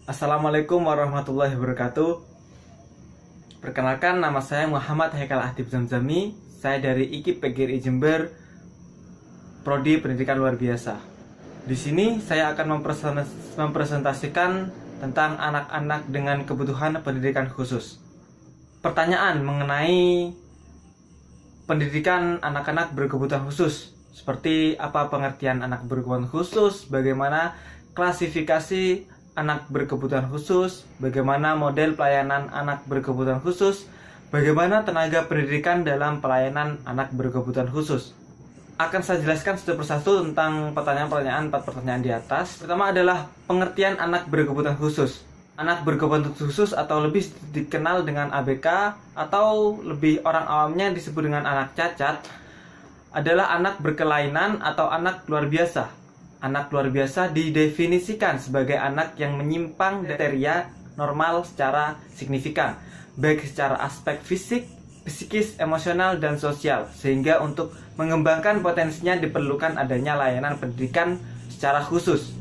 Assalamualaikum warahmatullahi wabarakatuh. Perkenalkan, nama saya Muhammad Haikal Adib Zamzami. Saya dari IKIP PGRI Jember, Prodi Pendidikan Luar Biasa. Di sini saya akan mempresentasikan tentang anak-anak dengan kebutuhan pendidikan khusus. Pertanyaan mengenai pendidikan anak-anak berkebutuhan khusus. Seperti apa pengertian anak berkebutuhan khusus, bagaimana klasifikasi anak berkebutuhan khusus, bagaimana model pelayanan anak berkebutuhan khusus, bagaimana tenaga pendidikan dalam pelayanan anak berkebutuhan khusus. Akan saya jelaskan satu persatu tentang pertanyaan-pertanyaan 4 pertanyaan di atas. Pertama adalah pengertian anak berkebutuhan khusus. Anak berkebutuhan khusus atau lebih dikenal dengan ABK atau lebih orang awamnya disebut dengan anak cacat adalah anak berkelainan atau anak luar biasa. Anak luar biasa didefinisikan sebagai anak yang menyimpang dari kriteria normal secara signifikan, baik secara aspek fisik, psikis, emosional, dan sosial, sehingga untuk mengembangkan potensinya diperlukan adanya layanan pendidikan secara khusus.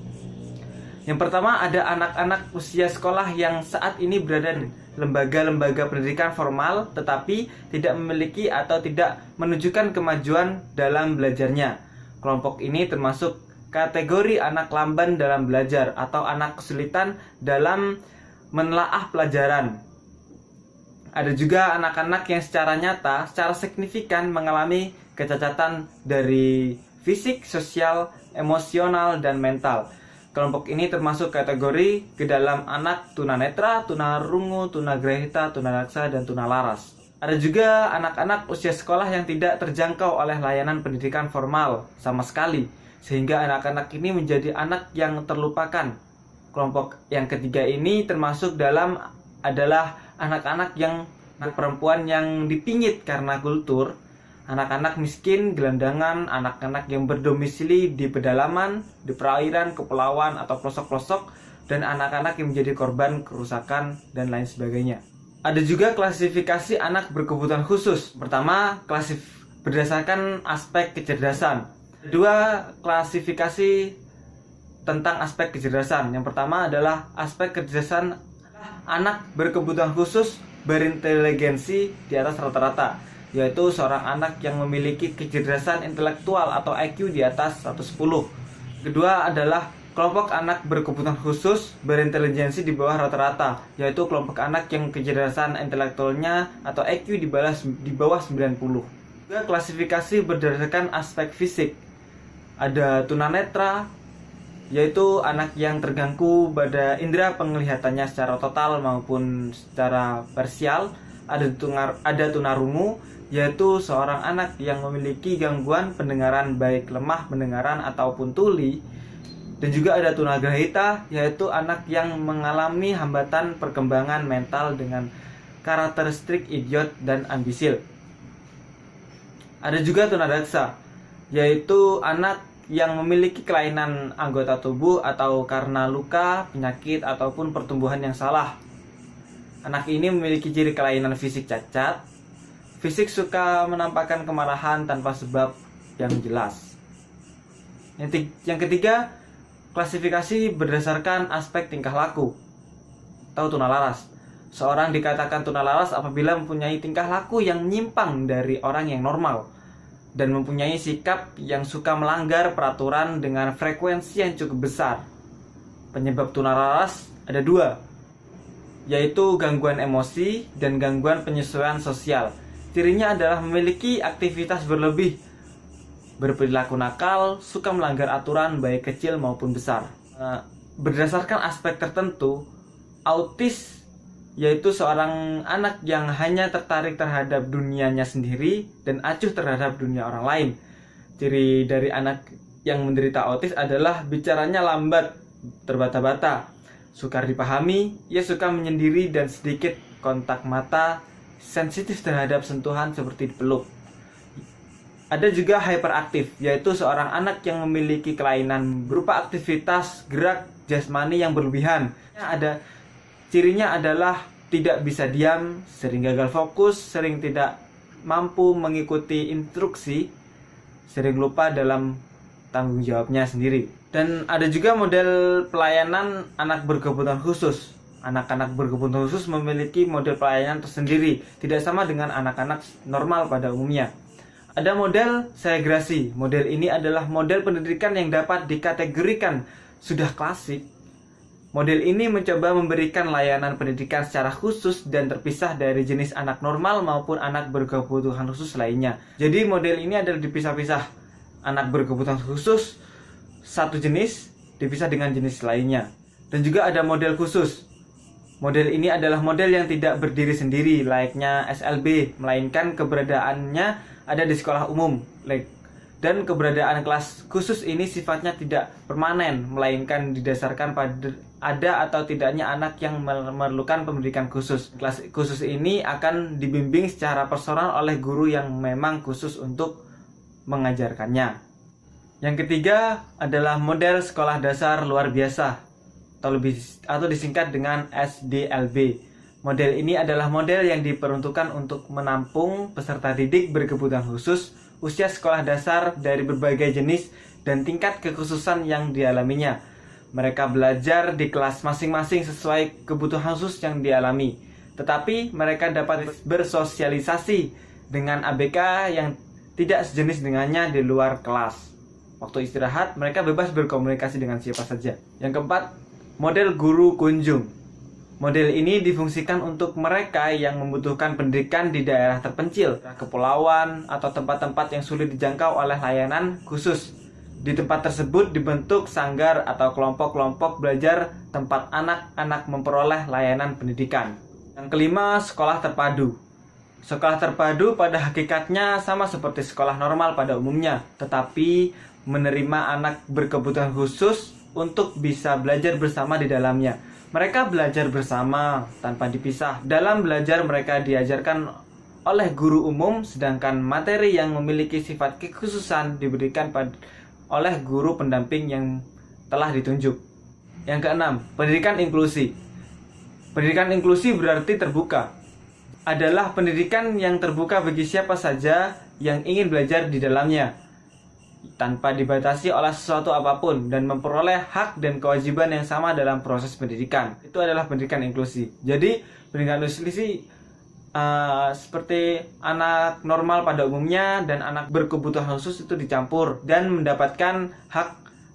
Yang pertama ada anak-anak usia sekolah yang saat ini berada di lembaga-lembaga pendidikan formal tetapi tidak memiliki atau tidak menunjukkan kemajuan dalam belajarnya. Kelompok ini termasuk kategori anak lamban dalam belajar atau anak kesulitan dalam menelaah pelajaran. Ada juga anak-anak yang secara nyata, secara signifikan mengalami kecacatan dari fisik, sosial, emosional, dan mental. Kelompok ini termasuk kategori ke dalam anak tunanetra, tunarungu, tunagrahita, tunadaksa, dan tunalaras. Ada juga anak-anak usia sekolah yang tidak terjangkau oleh layanan pendidikan formal sama sekali, sehingga anak-anak ini menjadi anak yang terlupakan. Kelompok yang ketiga ini termasuk dalam adalah anak-anak yang perempuan yang dipingit karena kultur, anak-anak miskin, gelandangan, anak-anak yang berdomisili di pedalaman, di perairan, kepulauan, atau pelosok-pelosok, dan anak-anak yang menjadi korban kerusakan, dan lain sebagainya. Ada juga klasifikasi anak berkebutuhan khusus. Pertama, berdasarkan aspek kecerdasan. Kedua, klasifikasi tentang aspek kecerdasan. Yang pertama adalah aspek kecerdasan anak berkebutuhan khusus berinteligensi di atas rata-rata, yaitu seorang anak yang memiliki kecerdasan intelektual atau IQ di atas 110. Kedua adalah kelompok anak berkebutuhan khusus berinteligensi di bawah rata-rata, yaitu kelompok anak yang kecerdasan intelektualnya atau IQ di bawah 90. Juga klasifikasi berdasarkan aspek fisik. Ada tunanetra, yaitu anak yang terganggu pada indera penglihatannya secara total maupun secara parsial. Ada tunarungu, yaitu seorang anak yang memiliki gangguan pendengaran baik lemah pendengaran ataupun tuli. Dan juga ada tunagrahita, yaitu anak yang mengalami hambatan perkembangan mental dengan karakteristik idiot dan ambisil. Ada juga tunadaksa, yaitu anak yang memiliki kelainan anggota tubuh atau karena luka, penyakit, ataupun pertumbuhan yang salah. Anak ini memiliki ciri kelainan fisik cacat. Fisik suka menampakkan kemarahan tanpa sebab yang jelas. Yang ketiga, klasifikasi berdasarkan aspek tingkah laku atau tunalaras. Seorang dikatakan tunalaras apabila mempunyai tingkah laku yang menyimpang dari orang yang normal dan mempunyai sikap yang suka melanggar peraturan dengan frekuensi yang cukup besar. Penyebab tunalaras ada 2, yaitu gangguan emosi dan gangguan penyesuaian sosial. Cirinya adalah memiliki aktivitas berlebih, berperilaku nakal, suka melanggar aturan baik kecil maupun besar. Berdasarkan aspek tertentu, autis yaitu seorang anak yang hanya tertarik terhadap dunianya sendiri dan acuh terhadap dunia orang lain. Ciri dari anak yang menderita autis adalah bicaranya lambat, terbata-bata, sukar dipahami, ia suka menyendiri dan sedikit kontak mata, sensitif terhadap sentuhan seperti dipeluk. Ada juga hyperaktif, yaitu seorang anak yang memiliki kelainan berupa aktivitas gerak jasmani yang berlebihan. Cirinya adalah tidak bisa diam, sering gagal fokus, sering tidak mampu mengikuti instruksi, sering lupa dalam tanggung jawabnya sendiri. Dan ada juga model pelayanan anak berkebutuhan khusus. Anak-anak berkebutuhan khusus memiliki model pelayanan tersendiri, tidak sama dengan anak-anak normal pada umumnya. Ada model segregasi. Model ini adalah model pendidikan yang dapat dikategorikan sudah klasik. Model ini mencoba memberikan layanan pendidikan secara khusus dan terpisah dari jenis anak normal maupun anak berkebutuhan khusus lainnya. Jadi model ini adalah dipisah-pisah. Anak berkebutuhan khusus satu jenis dipisah dengan jenis lainnya. Dan juga ada model khusus. Model ini adalah model yang tidak berdiri sendiri layaknya SLB, melainkan keberadaannya ada di sekolah umum. Dan keberadaan kelas khusus ini sifatnya tidak permanen, melainkan didasarkan pada ada atau tidaknya anak yang memerlukan pendidikan khusus. Kelas khusus ini akan dibimbing secara personal oleh guru yang memang khusus untuk mengajarkannya. Yang ketiga adalah model sekolah dasar luar biasa atau disingkat dengan SDLB. Model ini adalah model yang diperuntukkan untuk menampung peserta didik berkebutuhan khusus usia sekolah dasar dari berbagai jenis dan tingkat kekhususan yang dialaminya. Mereka belajar di kelas masing-masing sesuai kebutuhan khusus yang dialami, tetapi mereka dapat bersosialisasi dengan ABK yang tidak sejenis dengannya di luar kelas. Waktu istirahat, mereka bebas berkomunikasi dengan siapa saja. Yang keempat, model guru kunjung. Model ini difungsikan untuk mereka yang membutuhkan pendidikan di daerah terpencil, kepulauan, atau tempat-tempat yang sulit dijangkau oleh layanan khusus. Di tempat tersebut dibentuk sanggar atau kelompok-kelompok belajar tempat anak-anak memperoleh layanan pendidikan. Yang kelima, sekolah terpadu. Sekolah terpadu pada hakikatnya sama seperti sekolah normal pada umumnya, tetapi menerima anak berkebutuhan khusus untuk bisa belajar bersama di dalamnya. Mereka belajar bersama tanpa dipisah. Dalam belajar mereka diajarkan oleh guru umum, sedangkan materi yang memiliki sifat kekhususan diberikan oleh guru pendamping yang telah ditunjuk. Yang keenam, pendidikan inklusi. Pendidikan inklusi berarti terbuka. Adalah pendidikan yang terbuka bagi siapa saja yang ingin belajar di dalamnya, tanpa dibatasi oleh sesuatu apapun dan memperoleh hak dan kewajiban yang sama dalam proses pendidikan. Itu adalah pendidikan inklusi. Jadi pendidikan inklusi seperti anak normal pada umumnya dan anak berkebutuhan khusus itu dicampur dan mendapatkan hak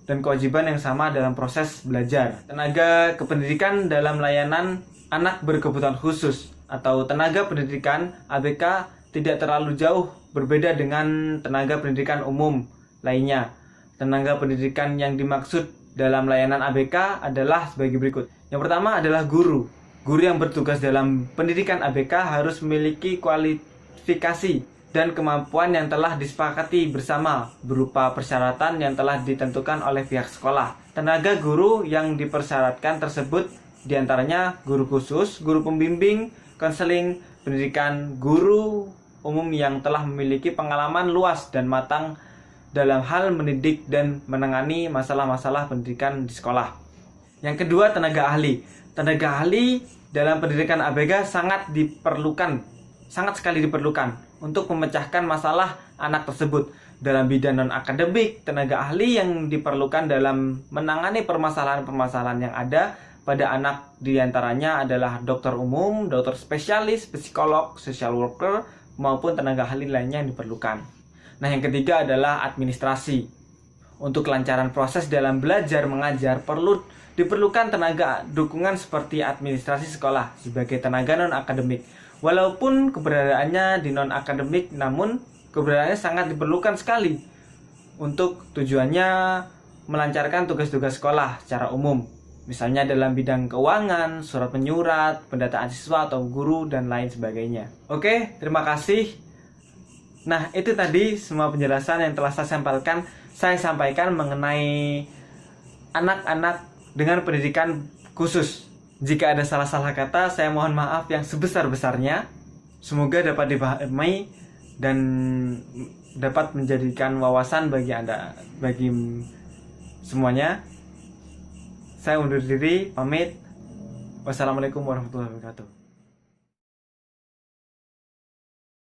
dan kewajiban yang sama dalam proses belajar. Tenaga kependidikan dalam layanan anak berkebutuhan khusus atau tenaga pendidikan ABK tidak terlalu jauh berbeda dengan tenaga pendidikan umum lainnya. Tenaga pendidikan yang dimaksud dalam layanan ABK adalah sebagai berikut. Yang pertama adalah guru. Guru yang bertugas dalam pendidikan ABK harus memiliki kualifikasi dan kemampuan yang telah disepakati bersama berupa persyaratan yang telah ditentukan oleh pihak sekolah. Tenaga guru yang dipersyaratkan tersebut diantaranya guru khusus, guru pembimbing, konseling, pendidikan, guru umum yang telah memiliki pengalaman luas dan matang dalam hal mendidik dan menangani masalah-masalah pendidikan di sekolah. Yang kedua, tenaga ahli. Tenaga ahli dalam pendidikan ABK sangat sekali diperlukan untuk memecahkan masalah anak tersebut. Dalam bidang non-akademik, tenaga ahli yang diperlukan dalam menangani permasalahan-permasalahan yang ada pada anak diantaranya adalah dokter umum, dokter spesialis, psikolog, social worker, maupun tenaga ahli lainnya yang diperlukan. Nah, yang ketiga adalah administrasi. Untuk kelancaran proses dalam belajar mengajar diperlukan tenaga dukungan seperti administrasi sekolah sebagai tenaga non-akademik. Walaupun keberadaannya di non-akademik, namun keberadaannya sangat diperlukan sekali untuk tujuannya melancarkan tugas-tugas sekolah secara umum. Misalnya dalam bidang keuangan, surat menyurat, pendataan siswa atau guru, dan lain sebagainya. Oke, terima kasih. Nah, itu tadi semua penjelasan yang telah saya sampaikan mengenai anak-anak dengan pendidikan khusus. Jika ada salah-salah kata, saya mohon maaf yang sebesar-besarnya. Semoga dapat dipahami dan dapat menjadikan wawasan bagi Anda, bagi semuanya. Saya undur diri, pamit. Wassalamualaikum warahmatullahi wabarakatuh.